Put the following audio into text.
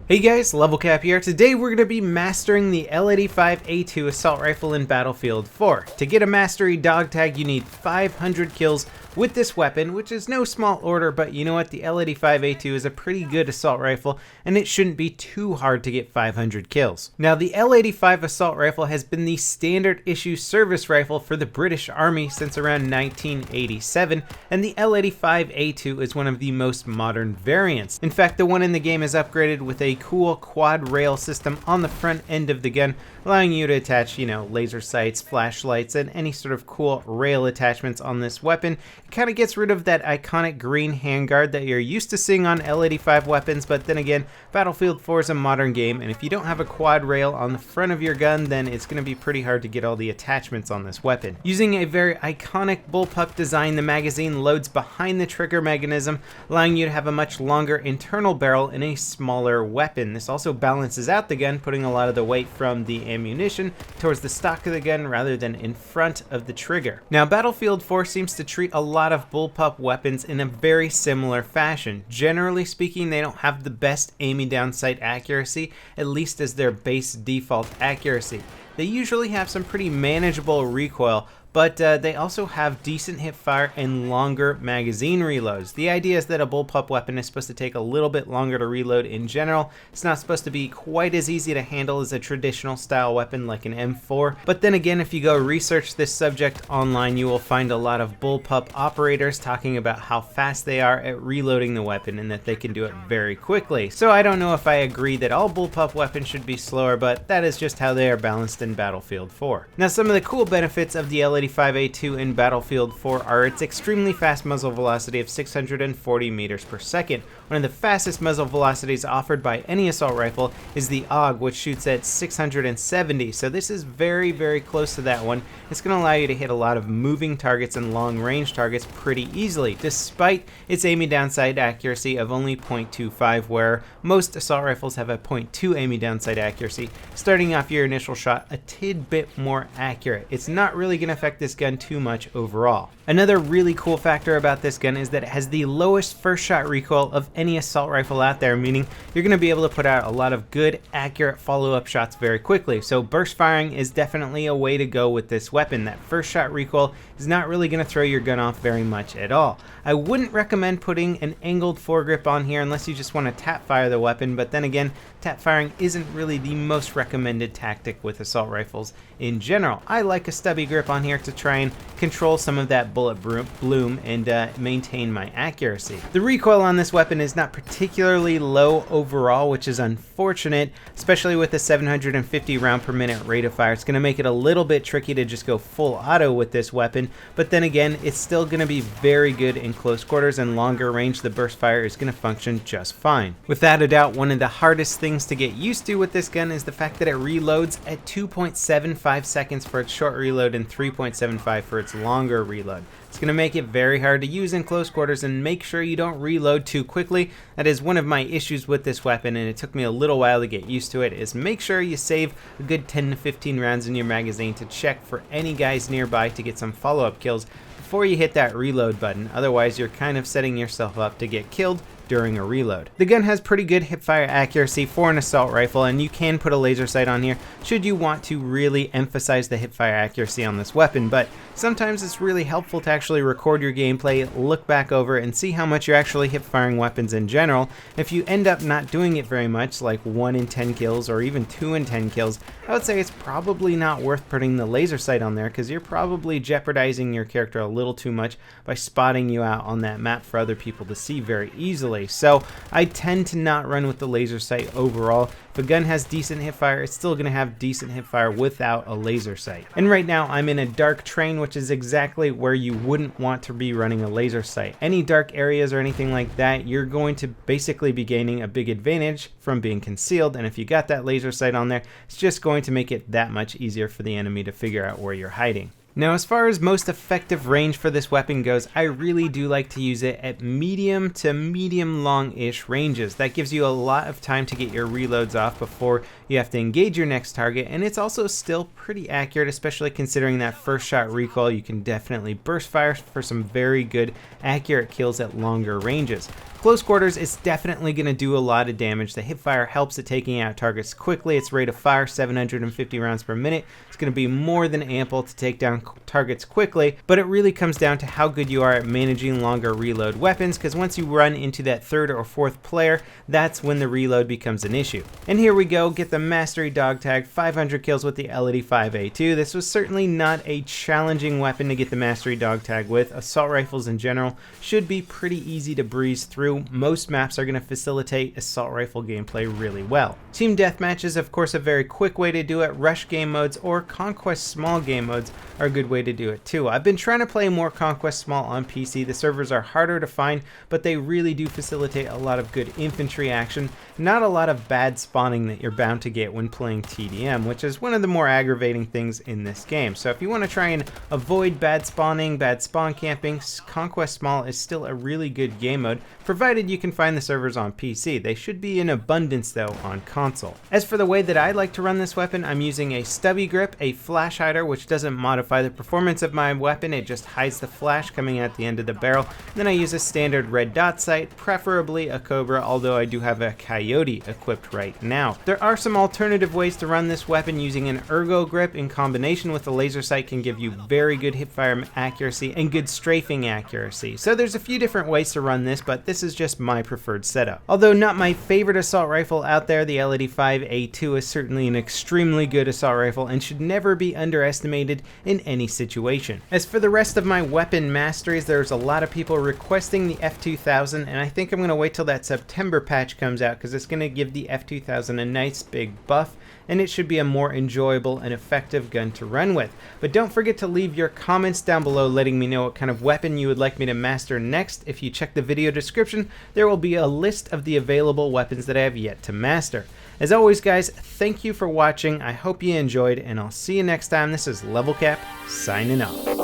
Hey guys, LevelCap here. Today we're going to be mastering the L85A2 assault rifle in Battlefield 4. To get a mastery dog tag, you need 500 kills with this weapon, which is no small order, but you know what? The L85A2 is a pretty good assault rifle, and it shouldn't be too hard to get 500 kills. Now, the L85 assault rifle has been the standard issue service rifle for the British Army since around 1987, and the L85A2 is one of the most modern variants. In fact, the one in the game is upgraded with a cool quad rail system on the front end of the gun, allowing you to attach, laser sights, flashlights, and any sort of cool rail attachments on this weapon. It kind of gets rid of that iconic green handguard that you're used to seeing on L85 weapons, but then again, Battlefield 4 is a modern game, and if you don't have a quad rail on the front of your gun, then it's going to be pretty hard to get all the attachments on this weapon. Using a very iconic bullpup design, the magazine loads behind the trigger mechanism, allowing you to have a much longer internal barrel in a smaller weapon. This also balances out the gun, putting a lot of the weight from the ammunition towards the stock of the gun rather than in front of the trigger. Now, Battlefield 4 seems to treat a lot of bullpup weapons in a very similar fashion. Generally speaking, they don't have the best aiming down sight accuracy, at least as their base default accuracy. They usually have some pretty manageable recoil, but they also have decent hipfire and longer magazine reloads. The idea is that a bullpup weapon is supposed to take a little bit longer to reload in general. It's not supposed to be quite as easy to handle as a traditional style weapon like an M4. But then again, if you go research this subject online, you will find a lot of bullpup operators talking about how fast they are at reloading the weapon and that they can do it very quickly. So I don't know if I agree that all bullpup weapons should be slower, but that is just how they are balanced in Battlefield 4. Now, some of the cool benefits of the L85A2 in Battlefield 4 are its extremely fast muzzle velocity of 640 meters per second. One of the fastest muzzle velocities offered by any assault rifle is the AUG, which shoots at 670, so this is very, very close to that one. It's going to allow you to hit a lot of moving targets and long range targets pretty easily, despite its aiming down sight accuracy of only 0.25, where most assault rifles have a 0.2 aiming down sight accuracy, starting off your initial shot a tidbit more accurate. It's not really going to affect this gun too much overall. Another really cool factor about this gun is that it has the lowest first shot recoil of any assault rifle out there, meaning you're going to be able to put out a lot of good, accurate follow-up shots very quickly. So burst firing is definitely a way to go with this weapon. That first shot recoil is not really going to throw your gun off very much at all. I wouldn't recommend putting an angled foregrip on here unless you just want to tap fire the weapon, but then again, tap firing isn't really the most recommended tactic with assault rifles in general. I like a stubby grip on here to try and control some of that bullet bloom and maintain my accuracy. The recoil on this weapon is not particularly low overall, which is unfortunate, especially with a 750 round per minute rate of fire. It's going to make it a little bit tricky to just go full auto with this weapon, but then again, it's still going to be very good in close quarters, and longer range the burst fire is going to function just fine. Without a doubt, one of the hardest things to get used to with this gun is the fact that it reloads at 2.75 seconds for its short reload and 3.75 for its longer reload. It's going to make it very hard to use in close quarters, and make sure you don't reload too quickly. That is one of my issues with this weapon, and it took me a little while to get used to it, is make sure you save a good 10 to 15 rounds in your magazine to check for any guys nearby to get some follow-up kills before you hit that reload button. Otherwise, you're kind of setting yourself up to get killed during a reload. The gun has pretty good hipfire accuracy for an assault rifle, and you can put a laser sight on here should you want to really emphasize the hipfire accuracy on this weapon, but sometimes it's really helpful to actually record your gameplay, look back over, and see how much you're actually hipfiring weapons in general. If you end up not doing it very much, like 1 in 10 kills or even 2 in 10 kills, I would say it's probably not worth putting the laser sight on there, because you're probably jeopardizing your character a little too much by spotting you out on that map for other people to see very easily. So I tend to not run with the laser sight overall. If a gun has decent hipfire, it's still going to have decent hipfire without a laser sight. And right now I'm in a dark terrain, which is exactly where you wouldn't want to be running a laser sight. Any dark areas or anything like that, you're going to basically be gaining a big advantage from being concealed, and if you got that laser sight on there, it's just going to make it that much easier for the enemy to figure out where you're hiding. Now, as far as most effective range for this weapon goes, I really do like to use it at medium to medium long-ish ranges. That gives you a lot of time to get your reloads off before you have to engage your next target, and it's also still pretty accurate, especially considering that first shot recoil. You can definitely burst fire for some very good accurate kills at longer ranges. close quarters, it's definitely going to do a lot of damage. The Hipfire helps at taking out targets quickly. Its rate of fire, 750 rounds per minute. It's going to be more than ample to take down targets quickly, but it really comes down to how good you are at managing longer reload weapons, because once you run into that third or fourth player, that's when the reload becomes an issue. And here we go, get the Mastery dog tag, 500 kills with the L85A2. This was certainly not a challenging weapon to get the Mastery dog tag with. Assault rifles in general should be pretty easy to breeze through. Most maps are going to facilitate assault rifle gameplay really well. Team deathmatch is of course a very quick way to do it. Rush game modes or Conquest Small game modes are a good way to do it too. I've been trying to play more Conquest Small on PC. The servers are harder to find, but they really do facilitate a lot of good infantry action, not a lot of bad spawning that you're bound to get when playing TDM, which is one of the more aggravating things in this game. So if you want to try and avoid bad spawning, bad spawn camping, Conquest Small is still a really good game mode, provided you can find the servers on PC. They should be in abundance though on console. As for the way that I like to run this weapon, I'm using a stubby grip, a flash hider, which doesn't modify the performance of my weapon, it just hides the flash coming out the end of the barrel. Then I use a standard red dot sight, preferably a Cobra, although I do have a Coyote equipped right now. There are some alternative ways to run this weapon. Using an ergo grip in combination with a laser sight can give you very good hipfire accuracy and good strafing accuracy. So there's a few different ways to run this, but this is just my preferred setup. Although not my favorite assault rifle out there, the L85A2 is certainly an extremely good assault rifle and should never be underestimated in any situation. As for the rest of my weapon masteries, there's a lot of people requesting the F2000, and I think I'm going to wait till that September patch comes out because it's going to give the F2000 a nice big buff, and it should be a more enjoyable and effective gun to run with. But don't forget to leave your comments down below letting me know what kind of weapon you would like me to master next. If you check the video description, there will be a list of the available weapons that I have yet to master. As always guys, thank you for watching, I hope you enjoyed, and I'll see you next time. This is LevelCap, signing off.